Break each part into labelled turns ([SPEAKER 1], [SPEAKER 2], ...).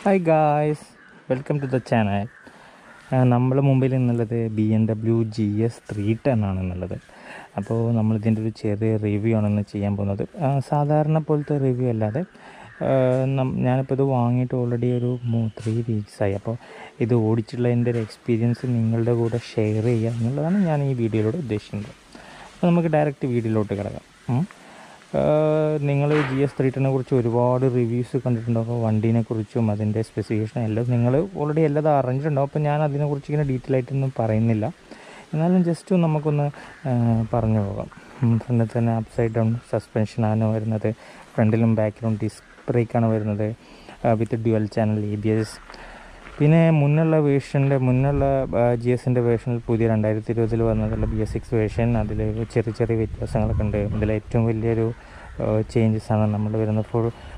[SPEAKER 1] Hi guys, welcome to the channel. നമ്മൾ മുമ്പിൽ എന്നുള്ളത് BMW GS 310 ആണെന്നുള്ളത്. അപ്പോൾ നമ്മളിതിൻ്റെ ഒരു ചെറിയ റിവ്യൂ ആണെന്ന് ചെയ്യാൻ പോകുന്നത്. സാധാരണ പോലത്തെ റിവ്യൂ അല്ലാതെ ഞാനിപ്പോൾ ഇത് വാങ്ങിയിട്ട് ഓൾറെഡി ഒരു 3 വീക്സായി. അപ്പോൾ ഇത് ഓടിച്ചുള്ളതിൻ്റെ ഒരു എക്സ്പീരിയൻസ് നിങ്ങളുടെ കൂടെ ഷെയർ ചെയ്യുക എന്നുള്ളതാണ് ഞാൻ ഈ വീഡിയോയിലൂടെ ഉദ്ദേശിക്കുന്നത്. അപ്പോൾ നമുക്ക് ഡയറക്റ്റ് വീഡിയോയിലോട്ട് കിടക്കാം. നിങ്ങൾ GS 310 കുറിച്ച് ഒരുപാട് റിവ്യൂസ് കണ്ടിട്ടുണ്ടാകും. വണ്ടീനെക്കുറിച്ചും അതിൻ്റെ സ്പെസിഫിക്കേഷൻ എല്ലാം നിങ്ങൾ ഓൾറെഡി എല്ലാം അറിഞ്ഞിട്ടുണ്ടാകും. അപ്പോൾ ഞാൻ അതിനെക്കുറിച്ച് ഇങ്ങനെ ഡീറ്റെയിൽ ആയിട്ടൊന്നും പറയുന്നില്ല. എന്നാലും ജസ്റ്റ് നമുക്കൊന്ന് പറഞ്ഞു പോകാം. ഫ്രണ്ടിൽ തന്നെ അപ്സൈഡ് ഡൗൺ സസ്പെൻഷനാണ് വരുന്നത്. ഫ്രണ്ടിലും ബാക്കിലും ഡിസ്ക് ബ്രേക്കാണ് വരുന്നത് വിത്ത് ഡ്യുവൽ ചാനൽ ABS. പിന്നെ മുന്നുള്ള GS-ൻ്റെ വേർഷനിൽ പുതിയ 2020 വന്നതുള്ള BS6 വേർഷൻ, അതിൽ ചെറിയ ചെറിയ വ്യത്യാസങ്ങളൊക്കെ ഉണ്ട്. ഇതിൽ ഏറ്റവും വലിയൊരു ചേഞ്ചസാണ് നമ്മൾ വരുന്ന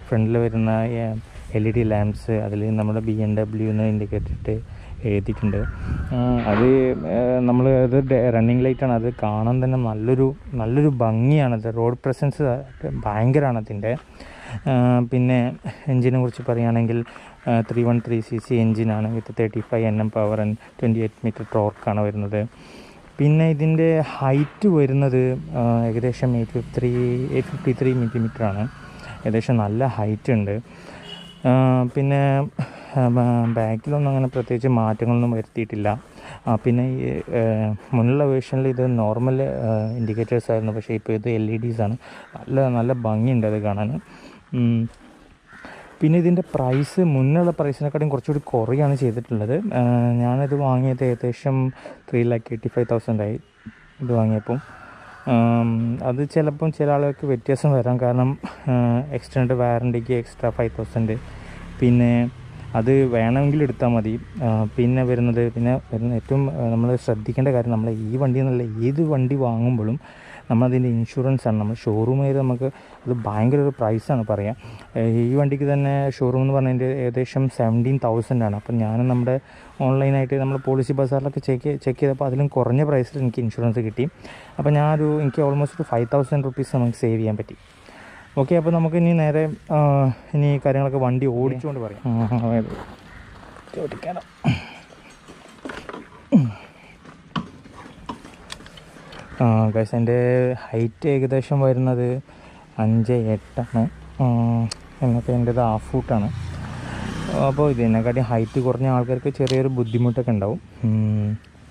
[SPEAKER 1] ഫ്രണ്ടിൽ വരുന്ന LED ലാംപ്സ്. അതിൽ നമ്മുടെ BMW എന്ന് ഇൻഡിക്കേറ്റർ ഇട്ട് എഴുതിയിട്ടുണ്ട്. അത് അത് റണ്ണിങ് ലൈറ്റാണ്. അത് കാണാൻ തന്നെ നല്ലൊരു ഭംഗിയാണത്. റോഡ് പ്രസൻസ് ഭയങ്കരമാണ് അതിൻ്റെ. പിന്നെ എൻജിനെ കുറിച്ച് പറയുകയാണെങ്കിൽ 313cc എൻജിനാണ് with 35 Nm power and 28 metre ടോർക്കാണ് വരുന്നത്. പിന്നെ ഇതിൻ്റെ ഹൈറ്റ് വരുന്നത് ഏകദേശം 853 മില്ലിമീറ്ററാണ്. ഏകദേശം നല്ല ഹൈറ്റ് ഉണ്ട്. പിന്നെ ബാക്കിലൊന്നും അങ്ങനെ പ്രത്യേകിച്ച് മാറ്റങ്ങളൊന്നും വരുത്തിയിട്ടില്ല. പിന്നെ ഈ മുന്നുള്ള വേർഷനിൽ ഇത് നോർമൽ ഇൻഡിക്കേറ്റേഴ്സ് ആയിരുന്നു, പക്ഷേ ഇപ്പോൾ ഇത് LEDs ആണ്. നല്ല ഭംഗിയുണ്ട് അത് കാണാൻ. പിന്നെ ഇതിൻ്റെ പ്രൈസ് മുന്നുള്ള പ്രൈസിനെക്കാട്ടും കുറച്ചുകൂടി കുറയാണ് ചെയ്തിട്ടുള്ളത്. ഞാനിത് വാങ്ങിയത് ഏകദേശം 3,85,000 ആയി ഇത് വാങ്ങിയപ്പോൾ. അത് ചിലപ്പം ചില ആളുകൾക്ക് വ്യത്യാസം വരാം, കാരണം എക്സ്റ്റൻഡ് വാറണ്ടിക്ക് എക്സ്ട്രാ 5,000. പിന്നെ അത് വേണമെങ്കിൽ എടുത്താൽ മതി. പിന്നെ വരുന്ന ഏറ്റവും നമ്മൾ ശ്രദ്ധിക്കേണ്ട കാര്യം, നമ്മൾ ഈ വണ്ടി എന്നല്ല ഏത് വണ്ടി വാങ്ങുമ്പോഴും നമ്മളതിൻ്റെ ഇൻഷുറൻസാണ്. നമ്മൾ ഷോറൂം ചെയ്ത് നമുക്ക് അത് ഭയങ്കര ഒരു പ്രൈസാണ് പറയാം. ഈ വണ്ടിക്ക് തന്നെ ഷോറൂം എന്ന് പറഞ്ഞതിൻ്റെ ഏകദേശം 17,000 ആണ്. അപ്പം ഞാൻ നമ്മുടെ ഓൺലൈനായിട്ട് നമ്മൾ പോളിസി ബസാറിലൊക്കെ ചെക്ക് ചെയ്തപ്പോൾ അതിലും കുറഞ്ഞ പ്രൈസിൽ എനിക്ക് ഇൻഷുറൻസ് കിട്ടി. അപ്പോൾ എനിക്ക് ഓൾമോസ്റ്റ് ഒരു 5,000 റുപ്പീസ് നമുക്ക് സേവ് ചെയ്യാൻ പറ്റി. ഓക്കെ, അപ്പോൾ നമുക്ക് നേരെ കാര്യങ്ങളൊക്കെ വണ്ടി ഓടിച്ചുകൊണ്ട് പറയാം. ഓടിക്കാനോ ഗൈസ്, എൻ്റെ ഹൈറ്റ് ഏകദേശം വരുന്നത് 5'8" എന്നൊക്കെ എൻ്റേത് ഹാഫ് ഫൂട്ടാണ്. അപ്പോൾ ഇതിനെക്കാട്ടി ഹൈറ്റ് കുറഞ്ഞ ആൾക്കാർക്ക് ചെറിയൊരു ബുദ്ധിമുട്ടൊക്കെ ഉണ്ടാവും.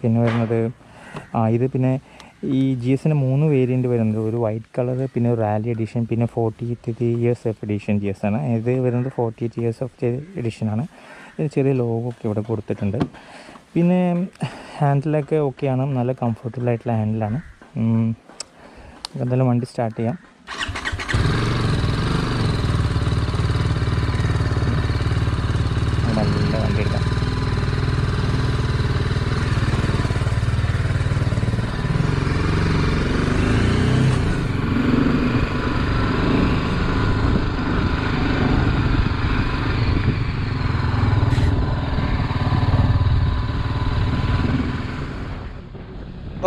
[SPEAKER 1] പിന്നെ വരുന്നത് ഇത് പിന്നെ ഈ GS-ന് 3 വേരിയൻറ്റ് വരുന്നത്. ഒരു വൈറ്റ് കളർ, പിന്നെ ഒരു റാലി എഡിഷൻ, പിന്നെ 48 years of എഡിഷൻ GS ആണ്. ഇത് വരുന്നത് 48 years of എഡിഷനാണ്. ചെറിയ ലോഗോ ഒക്കെ ഇവിടെ കൊടുത്തിട്ടുണ്ട്. പിന്നെ ഹാൻഡിലൊക്കെ ഓക്കെയാണ്, നല്ല കംഫർട്ടബിൾ ആയിട്ടുള്ള ഹാൻഡിലാണ്. എന്തായാലും വണ്ടി സ്റ്റാർട്ട് ചെയ്യാം. നല്ല വണ്ടി എടുക്കാം.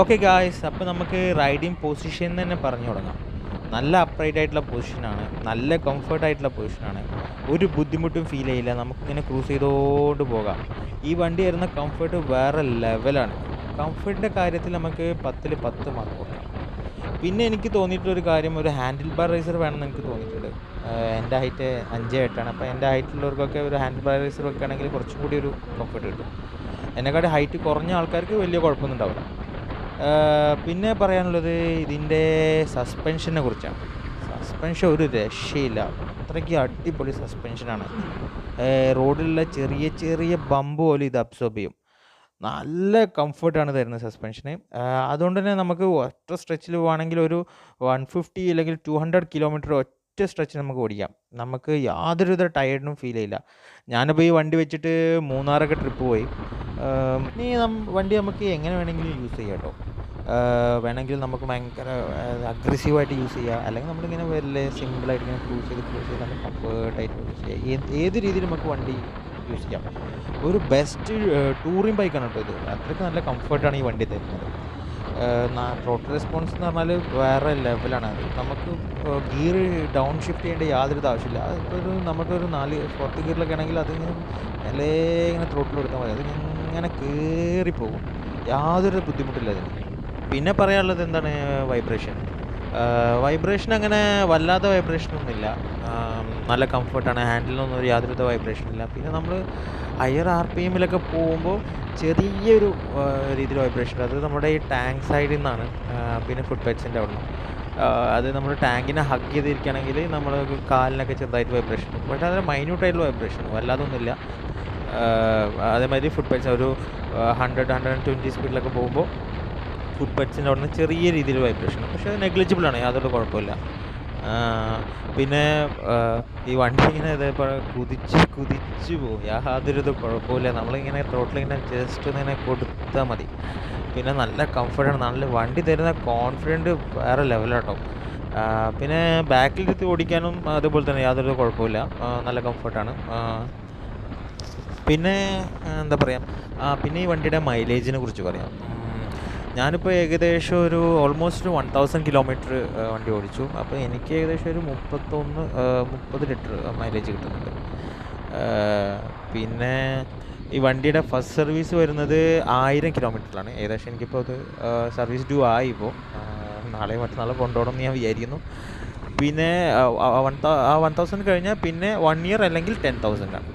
[SPEAKER 2] ഓക്കെ ഗായ്സ്, അപ്പോൾ നമുക്ക് റൈഡിങ് പൊസിഷൻ തന്നെ പറഞ്ഞു തുടങ്ങാം. നല്ല അപ്രൈറ്റ് ആയിട്ടുള്ള പൊസിഷനാണ്, നല്ല കംഫർട്ടായിട്ടുള്ള പൊസിഷനാണ്. ഒരു ബുദ്ധിമുട്ടും ഫീൽ ചെയ്യില്ല. നമുക്കിങ്ങനെ ക്രൂസ് ചെയ്തുകൊണ്ട് പോകാം. ഈ വണ്ടി വരുന്ന കംഫർട്ട് വേറെ ലെവലാണ്. കംഫർട്ടിൻ്റെ കാര്യത്തിൽ നമുക്ക് 10-ൽ 10 മാർക്ക് കൊടുക്കാം. പിന്നെ എനിക്ക് തോന്നിയിട്ടുള്ളൊരു കാര്യം, ഒരു ഹാൻഡിൽ ബാർ റൈസർ വേണമെന്ന് എനിക്ക് തോന്നിയിട്ടുണ്ട്. എൻ്റെ ഹൈറ്റ് 5'8" അപ്പോൾ എൻ്റെ ഹൈറ്റുള്ളവർക്കൊക്കെ ഒരു ഹാൻഡിൽ ബാർ റൈസർ വെക്കുകയാണെങ്കിൽ കുറച്ചും കൂടി ഒരു കംഫർട്ട് കിട്ടും. എന്നെക്കാട്ടി ഹൈറ്റ് കുറഞ്ഞ ആൾക്കാർക്ക് വലിയ കുഴപ്പമൊന്നും ഉണ്ടാവില്ല. പിന്നെ പറയാനുള്ളത് ഇതിൻ്റെ സസ്പെൻഷനെ കുറിച്ചാണ്. സസ്പെൻഷൻ ഒരു രക്ഷയില്ല, അത്രയ്ക്ക് അടിപൊളി സസ്പെൻഷനാണ്. റോഡിലുള്ള ചെറിയ ചെറിയ ബമ്പ് പോലും ഇത് അബ്സോർബ് ചെയ്യും. നല്ല കംഫർട്ടാണ് തരുന്നത് സസ്പെൻഷന്. അതുകൊണ്ട് തന്നെ നമുക്ക് ഒറ്റ സ്ട്രെച്ചിൽ പോവുകയാണെങ്കിൽ ഒരു 150 അല്ലെങ്കിൽ 200 കിലോമീറ്റർ ഒറ്റ സ്ട്രെച്ച് നമുക്ക് ഓടിക്കാം. നമുക്ക് യാതൊരുവിധ ടയർഡിനും ഫീൽ ചെയ്യില്ല. ഞാനിപ്പോൾ ഈ വണ്ടി വെച്ചിട്ട് മൂന്നാറൊക്കെ ട്രിപ്പ് പോയി. വണ്ടി നമുക്ക് എങ്ങനെ വേണമെങ്കിലും യൂസ് ചെയ്യാം കേട്ടോ. വേണമെങ്കിൽ നമുക്ക് ഭയങ്കര അഗ്രസീവായിട്ട് യൂസ് ചെയ്യുക, അല്ലെങ്കിൽ നമ്മളിങ്ങനെ വലിയ സിമ്പിളായിട്ട് ഇങ്ങനെ ക്രൂസ് ചെയ്ത് നമുക്ക് കംഫർട്ടായിട്ട് യൂസ് ചെയ്യാം. ഏത് രീതിയിൽ നമുക്ക് വണ്ടി യൂസ് ചെയ്യാം. ഒരു ബെസ്റ്റ് ടൂറിങ് ബൈക്കാണ് കേട്ടോ ഇത്. അത്രയ്ക്ക് നല്ല കംഫർട്ടാണ് ഈ വണ്ടി തരുന്നത്. റോഡ് റെസ്പോൺസ് എന്ന് പറഞ്ഞാൽ വേറെ ലെവലാണ്. അത് നമുക്ക് ഗിയർ ഡൗൺ ഷിഫ്റ്റ് ചെയ്യേണ്ട യാതൊരു ആവശ്യമില്ല. അതിപ്പോൾ നമുക്കൊരു 4 ഗിയറിലൊക്കെ ആണെങ്കിൽ അതിങ്ങനെ മെല്ലെ ഇങ്ങനെ ത്രോട്ടിൽ കൊടുത്താൽ മതി. അതിങ്ങനെ കയറിപ്പോകും, യാതൊരു ബുദ്ധിമുട്ടില്ല അതിന്. പിന്നെ പറയാനുള്ളത് എന്താണ്, വൈബ്രേഷൻ അങ്ങനെ വല്ലാത്ത വൈബ്രേഷനൊന്നുമില്ല. നല്ല കംഫർട്ടാണ്, ഹാൻഡിലൊന്നും യാതൊരു വൈബ്രേഷനില്ല. പിന്നെ നമ്മൾ ഹയർ RPMലൊക്കെ പോകുമ്പോൾ ചെറിയൊരു രീതിയിൽ വൈബ്രേഷൻ, അത് നമ്മുടെ ഈ ടാങ്ക് സൈഡിൽ നിന്നാണ്. പിന്നെ ഫുട് പാഡ്സിൻ്റെ അവിടെ നിന്ന് അത് നമ്മൾ ടാങ്കിനെ ഹഗ് ചെയ്തിരിക്കുകയാണെങ്കിൽ നമ്മൾ കാലിനൊക്കെ ചെറുതായിട്ട് വൈബ്രേഷൻ, പക്ഷേ അതിന് മൈന്യൂട്ടായിട്ടുള്ള വൈബ്രേഷൻ, വല്ലാതൊന്നുമില്ല. അതേമാതിരി ഫുട് പാഡ്സ് ഒരു 100-120 സ്പീഡിലൊക്കെ പോകുമ്പോൾ ഫുട് പാഡ്സിൻ്റെ അവിടെ നിന്ന് ചെറിയ രീതിയിൽ വൈബ്രേഷൻ, പക്ഷേ അത് നെഗ്ലിജിബിളാണ്, യാതൊരു കുഴപ്പമില്ല. പിന്നെ ഈ വണ്ടി ഇങ്ങനെ ഇതേപോലെ കുതിച്ച് പോകും, യാതൊരു കുഴപ്പമില്ല. നമ്മളിങ്ങനെ ത്രോട്ടിലിങ്ങനെ ജസ്റ്റ് ഒന്ന് ഇങ്ങനെ കൊടുത്താൽ മതി. പിന്നെ നല്ല കംഫർട്ടാണ്, നല്ല വണ്ടി തരുന്ന കോൺഫിഡൻറ്റ് വേറെ ലെവലാട്ടോ. പിന്നെ ബാക്കിലിരുത്തി ഓടിക്കാനും അതുപോലെ തന്നെ യാതൊരു കുഴപ്പമില്ല, നല്ല കംഫർട്ടാണ്. പിന്നെ എന്താ പറയുക, പിന്നെ ഈ വണ്ടിയുടെ മൈലേജിനെ കുറിച്ച് പറയാം. ഞാനിപ്പോൾ ഏകദേശം ഒരു ഓൾമോസ്റ്റ് 1000 കിലോമീറ്റർ വണ്ടി ഓടിച്ചു. അപ്പോൾ എനിക്ക് ഏകദേശം ഒരു 30 ലിറ്റർ മൈലേജ് കിട്ടുന്നുണ്ട്. പിന്നെ ഈ വണ്ടിയുടെ ഫസ്റ്റ് സർവീസ് വരുന്നത് 1000 കിലോമീറ്ററിലാണ്. ഏകദേശം എനിക്കിപ്പോൾ അത് സർവീസ് ഡ്യൂ ആയി. ഇപ്പോൾ നാളെ മറ്റന്നാൾ കൊണ്ടുപോകണം എന്ന് ഞാൻ വിചാരിക്കുന്നു. പിന്നെ 1000 കഴിഞ്ഞാൽ പിന്നെ 1 ഇയർ അല്ലെങ്കിൽ 10,000 ആണ്.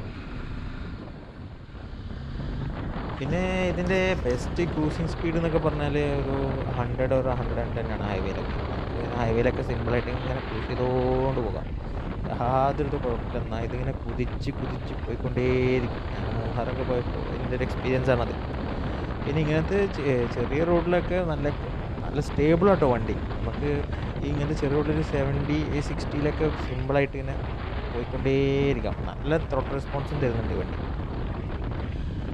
[SPEAKER 2] പിന്നെ ഇതിൻ്റെ ബെസ്റ്റ് ക്രൂസിങ് സ്പീഡ് എന്നൊക്കെ പറഞ്ഞാൽ ഒരു 100 or 110 ആണ് ഹൈവേയിലൊക്കെ. ഹൈവേയിലൊക്കെ സിമ്പിളായിട്ട് ഇങ്ങനെ ക്രൂസ് ചെയ്തുകൊണ്ട് പോകാം, യാതൊരു കുഴപ്പമില്ല. എന്നാൽ ഇതിങ്ങനെ കുതിച്ച് പോയിക്കൊണ്ടേയിരിക്കും. ഞാൻ മൂന്നാറൊക്കെ പോയപ്പോൾ ഇതിൻ്റെ ഒരു എക്സ്പീരിയൻസ് ആണത്. പിന്നെ ഇങ്ങനത്തെ ചെറിയ റോഡിലൊക്കെ നല്ല സ്റ്റേബിളാട്ടോ വണ്ടി. നമുക്ക് ഇങ്ങനത്തെ ചെറിയ റോഡിൽ 70-60 സിമ്പിളായിട്ട് ഇങ്ങനെ പോയിക്കൊണ്ടേയിരിക്കാം. നല്ല ത്രോട്ടിൽ റെസ്പോൺസും തരുന്നുണ്ട് വണ്ടി.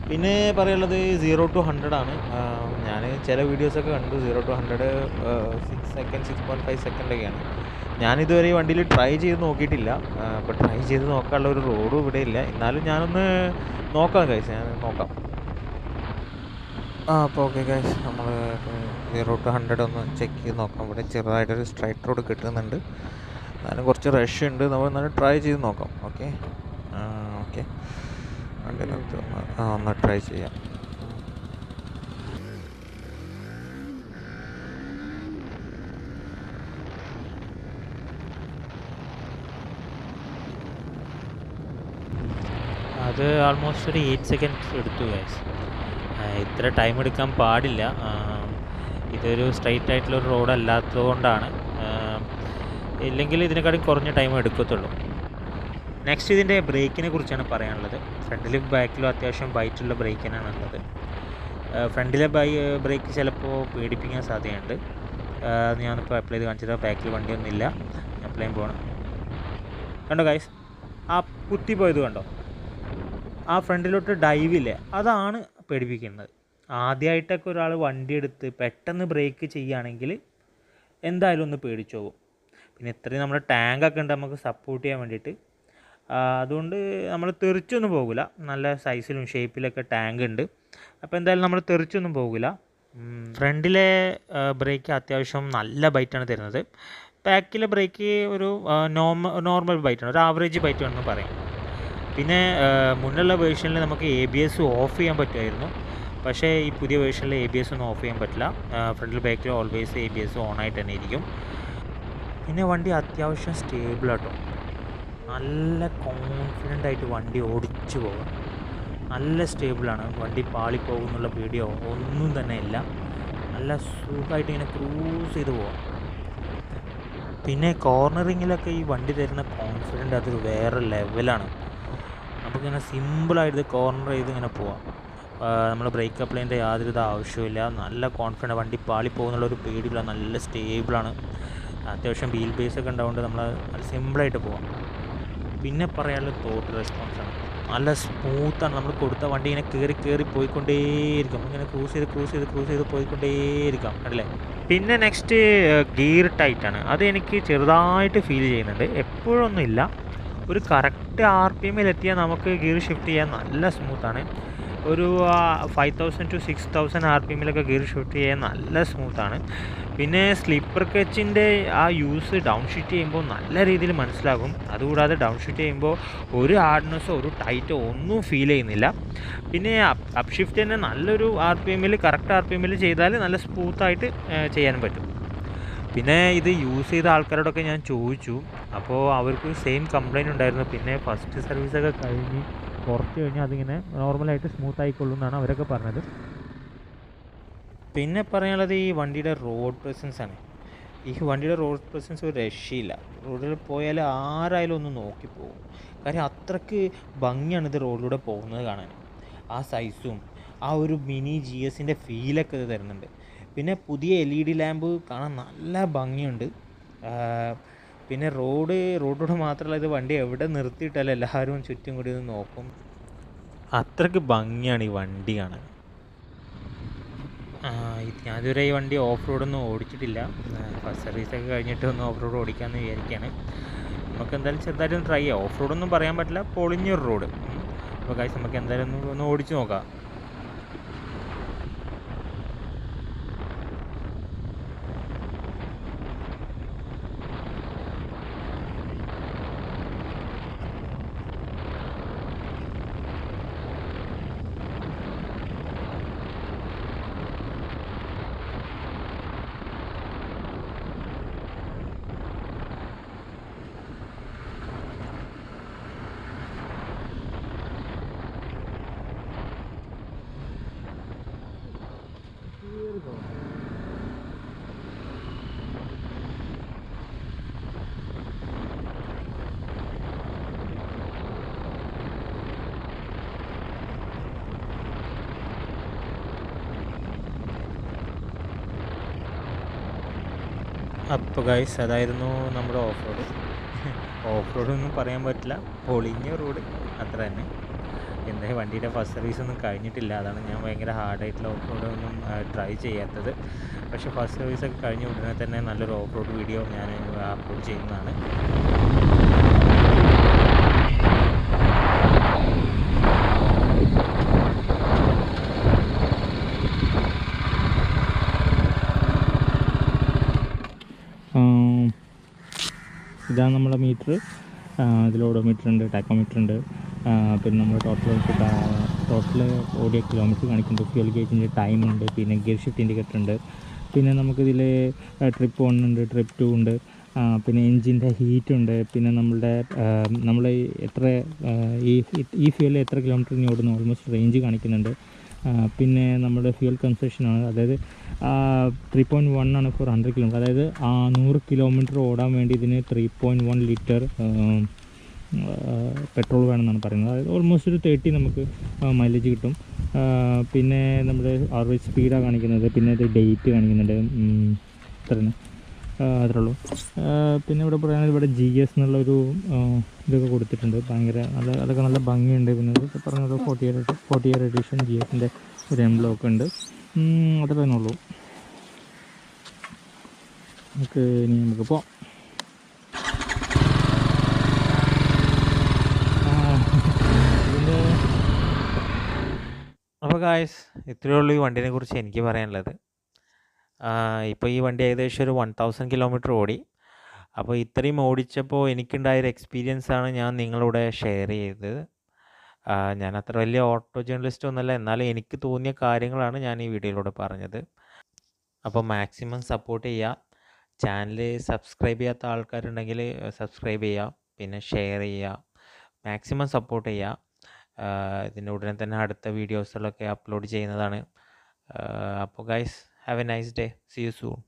[SPEAKER 2] പിന്നെ പറയാനുള്ളത് 0 to 100 ആണ്. ഞാൻ ചില വീഡിയോസൊക്കെ കണ്ടു, 0 to 100 6 സെക്കൻഡ് 6.5 സെക്കൻഡൊക്കെയാണ്. ഞാനിതുവരെ ഈ വണ്ടിയിൽ ട്രൈ ചെയ്ത് നോക്കിയിട്ടില്ല. അപ്പോൾ ട്രൈ ചെയ്ത് നോക്കാനുള്ള ഒരു റോഡും ഇവിടെ ഇല്ല. എന്നാലും ഞാനൊന്ന് നോക്കാം ഗൈസ്, ഞാൻ നോക്കാം. അപ്പോൾ ഓക്കെ ഗൈസ്, നമ്മൾ 0 to 100 ഒന്ന് ചെക്ക് ചെയ്ത് നോക്കാം. ഇവിടെ ചെറുതായിട്ടൊരു സ്ട്രൈറ്റ് റോഡ് കിട്ടുന്നുണ്ട്, എന്നാലും കുറച്ച് റഷ് ഉണ്ട്. നമ്മൾ എന്നാലും ട്രൈ ചെയ്ത് നോക്കാം. ഓക്കെ ഒന്ന് ട്രൈ ചെയ്യാം.
[SPEAKER 1] അത് ആൾമോസ്റ്റ് ഒരു 8 സെക്കൻഡ്സ് എടുത്തു ഗൈസ്. ഇത്ര ടൈം എടുക്കാൻ പാടില്ല. ഇതൊരു സ്ട്രൈറ്റ് ആയിട്ടുള്ളൊരു റോഡ് അല്ലാത്തത് കൊണ്ടാണ്. ഇല്ലെങ്കിൽ ഇതിനെക്കാളും കുറഞ്ഞ ടൈം എടുക്കത്തുള്ളൂ. നെക്സ്റ്റ് ഇതിൻ്റെ ബ്രേക്കിനെ കുറിച്ചാണ് പറയാനുള്ളത്. ഫ്രണ്ടിലും ബാക്കിലും അത്യാവശ്യം ബൈറ്റുള്ള ബ്രേക്കിനാണ് ഉള്ളത്. ഫ്രണ്ടിലെ ബ്രേക്ക് ചിലപ്പോൾ പേടിപ്പിക്കാൻ സാധ്യതയുണ്ട്. അത് ഞാനിപ്പോൾ അപ്ലൈ ചെയ്ത് കാണിച്ചത്. ബാക്കിൽ വണ്ടിയൊന്നുമില്ല, അപ്ലൈ പോകണം. കണ്ടോ ഗൈസ്, ആ കുത്തിപ്പോയത് കണ്ടോ? ആ ഫ്രണ്ടിലോട്ട് ഡൈവില്ലേ, അതാണ് പേടിപ്പിക്കുന്നത്. ആദ്യമായിട്ടൊക്കെ ഒരാൾ വണ്ടി എടുത്ത് പെട്ടെന്ന് ബ്രേക്ക് ചെയ്യുകയാണെങ്കിൽ എന്തായാലും ഒന്ന് പേടിച്ചു പോകും. പിന്നെ ഇത്രയും നമ്മുടെ ടാങ്കൊക്കെ ഉണ്ട് നമുക്ക് സപ്പോർട്ട് ചെയ്യാൻ വേണ്ടിയിട്ട്. അതുകൊണ്ട് നമ്മൾ തെറിച്ചൊന്നും പോകില്ല. നല്ല സൈസിലും ഷേപ്പിലൊക്കെ ടാങ്ക് ഉണ്ട്. അപ്പോൾ എന്തായാലും നമ്മൾ തെറിച്ചൊന്നും പോകില്ല. ഫ്രണ്ടിലെ ബ്രേക്ക് അത്യാവശ്യം നല്ല ബൈറ്റാണ് തരുന്നത്. ബാക്കിലെ ബ്രേക്ക് ഒരു നോർമൽ ബൈറ്റാണ്, ഒരു ആവറേജ് ബൈറ്റാണെന്ന് പറയാം. പിന്നെ മുന്നുള്ള വേർഷനിൽ നമുക്ക് ABS ഓഫ് ചെയ്യാൻ പറ്റുമായിരുന്നു. പക്ഷേ ഈ പുതിയ വേർഷനിൽ ABS ഒന്നും ഓഫ് ചെയ്യാൻ പറ്റില്ല. ഫ്രണ്ടിൽ ബാക്കിൽ ഓൾവേസ് ABS ഓണായിട്ട് തന്നെ ഇരിക്കും. പിന്നെ വണ്ടി അത്യാവശ്യം സ്റ്റേബിളാട്ടോ, നല്ല കോൺഫിഡൻ്റ് ആയിട്ട് വണ്ടി ഓടിച്ചു പോകാം. നല്ല സ്റ്റേബിളാണ് വണ്ടി, പാളിപ്പോകുന്നുള്ള പേടിയോ ഒന്നും തന്നെ ഇല്ല. നല്ല സുഖമായിട്ട് ഇങ്ങനെ ക്രൂസ് ചെയ്ത് പോകാം. പിന്നെ കോർണറിങ്ങിലൊക്കെ ഈ വണ്ടി തരുന്ന കോൺഫിഡൻ്റ് അതൊരു വേറെ ലെവലാണ്. നമുക്കിങ്ങനെ സിമ്പിളായിട്ട് കോർണർ ചെയ്ത് ഇങ്ങനെ പോവാം. നമ്മൾ ബ്രേക്ക് അപ്ലൈ ചെയ്യേണ്ട യാതൊരു ആവശ്യമില്ല. നല്ല കോൺഫിഡൻ്റ്, വണ്ടി പാളിപ്പോകുന്നുള്ളൊരു പേടിയില്ല, നല്ല സ്റ്റേബിളാണ്. അത്യാവശ്യം വീൽ ബേസൊക്കെ ഉണ്ടാവുകൊണ്ട് നമ്മൾ നല്ല സിമ്പിളായിട്ട് പോവാം. പിന്നെ പറയാനുള്ളത് ടോട്ടൽ റെസ്പോൺസാണ്. നല്ല സ്മൂത്താണ്. നമ്മൾ കൊടുത്ത വണ്ടി ഇങ്ങനെ കയറി പോയിക്കൊണ്ടേയിരിക്കും. ഇങ്ങനെ ക്രൂസ് ചെയ്ത് പോയിക്കൊണ്ടേയിരിക്കാം, അല്ലേ? പിന്നെ നെക്സ്റ്റ് ഗിയർ ടൈറ്റാണ്. അത് എനിക്ക് ചെറുതായിട്ട് ഫീൽ ചെയ്യുന്നുണ്ട്, എപ്പോഴൊന്നുമില്ല. ഒരു കറക്റ്റ് RPMലെത്തിയാൽ നമുക്ക് ഗിയർ ഷിഫ്റ്റ് ചെയ്യാൻ നല്ല സ്മൂത്താണ്.
[SPEAKER 2] ഒരു 5000 to 6000 RPM ഗിയർ ഷിഫ്റ്റ് ചെയ്യാൻ നല്ല സ്മൂത്താണ്. പിന്നെ സ്ലിപ്പർ ക്ലച്ചിൻ്റെ ആ യൂസ് ഡൗൺ ഷിഫ്റ്റ് ചെയ്യുമ്പോൾ നല്ല രീതിയിൽ മനസ്സിലാകും. അതുകൂടാതെ ഡൗൺ ഷിഫ്റ്റ് ചെയ്യുമ്പോൾ ഒരു ഹാർഡ്നെസ്സോ ഒരു ടൈറ്റോ ഒന്നും ഫീൽ ചെയ്യുന്നില്ല. പിന്നെ അപ്പ് ഷിഫ്റ്റ് തന്നെ നല്ലൊരു കറക്റ്റ് RPM ചെയ്താൽ നല്ല സ്മൂത്തായിട്ട് ചെയ്യാനും പറ്റും. പിന്നെ ഇത് യൂസ് ചെയ്ത ആൾക്കാരോടൊക്കെ ഞാൻ ചോദിച്ചു. അപ്പോൾ അവർക്ക് സെയിം കംപ്ലയിൻ്റ് ഉണ്ടായിരുന്നു. പിന്നെ ഫസ്റ്റ് സർവീസൊക്കെ കഴിഞ്ഞ് കുറച്ച് കഴിഞ്ഞാൽ അതിങ്ങനെ നോർമലായിട്ട് സ്മൂത്ത് ആയിക്കൊള്ളും എന്നാണ് അവരൊക്കെ പറഞ്ഞത്. പിന്നെ പറയാനുള്ളത് ഈ വണ്ടിയുടെ റോഡ് പ്രസൻസ് ആണ്. ഈ വണ്ടിയുടെ റോഡ് പ്രസൻസ് ഒരു രക്ഷയില്ല. റോഡിൽ പോയാൽ ആരായാലും ഒന്ന് നോക്കിപ്പോകും. കാര്യം അത്രയ്ക്ക് ഭംഗിയാണ് ഇത് റോഡിലൂടെ പോകുന്നത് കാണാൻ. ആ സൈസും ആ ഒരു മിനി GSൻ്റെ ഫീലൊക്കെ ഇത് തരുന്നുണ്ട്. പിന്നെ പുതിയ LED ലാമ്പ് കാണാൻ നല്ല ഭംഗിയുണ്ട്. പിന്നെ റോഡിലൂടെ മാത്രമല്ല, ഇത് വണ്ടി എവിടെ നിർത്തിയിട്ടാലും എല്ലാവരും ചുറ്റും കൂടി ഒന്ന് നോക്കും. അത്രയ്ക്ക് ഭംഗിയാണ് ഈ വണ്ടി കാണാൻ. ഞാനിതുവരെ ഈ വണ്ടി ഓഫ് റോഡൊന്നും ഓടിച്ചിട്ടില്ല. ഫസ്റ്റ് സർവീസൊക്കെ കഴിഞ്ഞിട്ട് ഒന്ന് ഓഫ് റോഡ് ഓടിക്കാമെന്ന് വിചാരിക്കുകയാണ്. നമുക്ക് എന്തായാലും ചെറുതായിട്ടൊന്ന് ട്രൈ ചെയ്യാം. ഓഫ് റോഡൊന്നും പറയാൻ പറ്റില്ല, പൊളിഞ്ഞൊരു റോഡ്. അപ്പോൾ ഗൈസ് നമുക്ക് എന്തായാലും ഒന്ന് ഓടിച്ച് നോക്കാം. അപ്പോൾ ഗൈസ് അതായിരുന്നു നമ്മുടെ ഓഫ് റോഡ്. ഓഫ് റോഡൊന്നും പറയാൻ പറ്റില്ല, പൊളിഞ്ഞ റോഡ് അത്ര തന്നെ. എന്തായാലും വണ്ടിയുടെ ഫസ്റ്റ് സർവീസൊന്നും കഴിഞ്ഞിട്ടില്ല. അതാണ് ഞാൻ ഭയങ്കര ഹാർഡായിട്ടുള്ള ഓഫ് റോഡൊന്നും ട്രൈ ചെയ്യാത്തത്. പക്ഷേ ഫസ്റ്റ് സർവീസൊക്കെ കഴിഞ്ഞ ഉടനെ തന്നെ നല്ലൊരു ഓഫ് റോഡ് വീഡിയോ ഞാൻ അപ്ലോഡ് ചെയ്യുന്നതാണ്.
[SPEAKER 1] ഇതാണ് നമ്മുടെ മീറ്റർ. ഇതിൽ ഓഡോമീറ്റർ ഉണ്ട്, ടാക്കോമീറ്റർ ഉണ്ട്. പിന്നെ നമ്മൾ ടോട്ടൽ ഓടിയ കിലോമീറ്റർ കാണിക്കുന്നുണ്ട്. ഫ്യൂൽ ഗേജിൻ്റെ ടൈം ഉണ്ട്. പിന്നെ ഗിയർ ഷിഫ്റ്റ് ഇൻഡിക്കേറ്റർ ഉണ്ട്. പിന്നെ നമുക്കിതിൽ ട്രിപ്പ് 1 ഉണ്ട്, ട്രിപ്പ് 2 ഉണ്ട്. പിന്നെ എൻജിൻ്റെ ഹീറ്റ് ഉണ്ട്. പിന്നെ നമ്മൾ എത്ര ഈ ഫ്യൂലിൽ എത്ര കിലോമീറ്റർ ഇനി ഓടുന്നു ഓൾമോസ്റ്റ് റേഞ്ച് കാണിക്കുന്നുണ്ട്. പിന്നെ നമ്മുടെ ഫ്യൂൽ കൺസപ്ഷനാണ്, അതായത് 3.1 ആണ് ഫോർ 100 കിലോമീറ്റർ. അതായത് 100 കിലോമീറ്റർ ഓടാൻ വേണ്ടി ഇതിന് 3.1 ലിറ്റർ പെട്രോൾ വേണമെന്നാണ് പറയുന്നത്. അതായത് ഓൾമോസ്റ്റ് ഒരു 30 നമുക്ക് മൈലേജ് കിട്ടും. പിന്നെ നമ്മുടെ ആവറേജ് സ്പീഡാണ് കാണിക്കുന്നത്. പിന്നെ ഇത് ഡേറ്റ് കാണിക്കുന്നുണ്ട്. ഇത്രയാണ്, അത്രേ ഉള്ളൂ. പിന്നെ ഇവിടെ പറയുന്നത് ഇവിടെ GS എന്നുള്ളൊരു ഇതൊക്കെ കൊടുത്തിട്ടുണ്ട്. ഭയങ്കര അതൊക്കെ നല്ല ഭംഗിയുണ്ട്. പിന്നെ ഇതൊക്കെ പറഞ്ഞത് 40 ഇയർ എഡിഷൻ GSൻ്റെ ഒരു എംബ്ലമൊക്കെ ഉണ്ട്. അത്രേ ഉള്ളൂ. നമുക്ക് പോകാം.
[SPEAKER 2] അപ്പോൾ ഗായ്സ് ഇത്രയേ ഉള്ളൂ ഈ വണ്ടീനെ കുറിച്ച് എനിക്ക് പറയാനുള്ളത്. ഇപ്പോൾ ഈ വണ്ടി ഏകദേശം ഒരു 1000 കിലോമീറ്റർ ഓടി. അപ്പോൾ ഇത്രയും ഓടിച്ചപ്പോൾ എനിക്കുണ്ടായൊരു എക്സ്പീരിയൻസാണ് ഞാൻ നിങ്ങളോട് ഷെയർ ചെയ്തത്. ഞാൻ അത്ര വലിയ ഓട്ടോ ജേർണലിസ്റ്റ് ഒന്നുമല്ല, എന്നാലും എനിക്ക് തോന്നിയ കാര്യങ്ങളാണ് ഞാൻ ഈ വീഡിയോയിലൂടെ പറഞ്ഞത്. അപ്പോൾ മാക്സിമം സപ്പോർട്ട് ചെയ്യുക. ചാനൽ സബ്സ്ക്രൈബ് ചെയ്യാത്ത ആൾക്കാരുണ്ടെങ്കിൽ സബ്സ്ക്രൈബ് ചെയ്യുക. പിന്നെ ഷെയർ ചെയ്യുക. മാക്സിമം സപ്പോർട്ട് ചെയ്യുക. ഇതിൻ്റെ ഉടനെ തന്നെ അടുത്ത വീഡിയോസുകളൊക്കെ അപ്ലോഡ് ചെയ്യുന്നതാണ്. അപ്പോൾ guys have a nice day. See you soon.